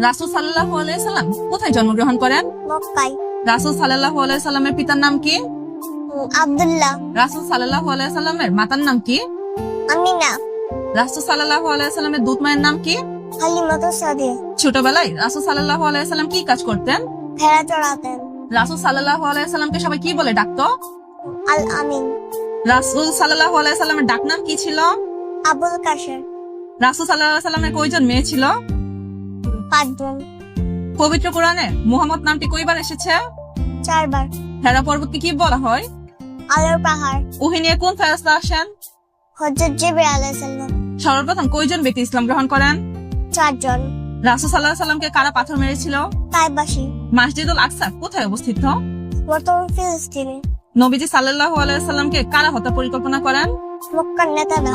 রাসূল সাল্লাল্লাহু আলাইহি সাল্লাম কোথায় জন্মগ্রহণ করেন? মক্কায়। রাসূল সাল্লাল্লাহু আলাইহি সাল্লামের পিতার নাম কি? আব্দুল্লাহ। রাসূল সাল্লাল্লাহু আলাইহি সাল্লামের মাতার নাম কি? আমিনা। রাসূল সাল্লাল্লাহু আলাইহি সাল্লামের দুধ মায়ের নাম কি? হালিমাতু সাদিয়া। ছোটবেলায় রাসূল সাল্লাল্লাহু আলাইহি সাল্লাম কি কাজ করতেন? ভেড়া চড়াতেন। রাসূল সাল্লাল্লাহু আলাইহি সাল্লামকে সবাই কি বলে ডাকতো? আল আমিন। রাসূল সাল্লাল্লাহু আলাইহি সাল্লামের ডাকনাম কি ছিল? আবুল কাশের। রাসূল সাল্লাল্লাহু আলাইহি সাল্লামের কয়জন মেয়ে ছিল? 5 জন। পবিত্র কোরআনে মুহাম্মদ নামটি কয়বার এসেছে? 4 বার। হেরা পর্বতকে কি বলা হয়? আলোর পাহাড়। ওহী নিয়ে কোন ফেরেশতা আসেন? হযরত জিবরাইল আলাইহিস সালাম। সর্বপ্রথম কয়জন ব্যক্তি ইসলাম গ্রহণ করেন? 4 জন। রাসূল সাল্লাল্লাহু আলাইহি সাল্লামকে কারা পাথর মেরেছিল? তাইবাসী। মসজিদুল আকসা কোথায় অবস্থিত? বর্তমান ফিলিস্তিনে। নবীজি সাল্লাল্লাহু আলাইহি সাল্লামকে কারা হত্যা পরিকল্পনা করেন? মক্কার নেতারা।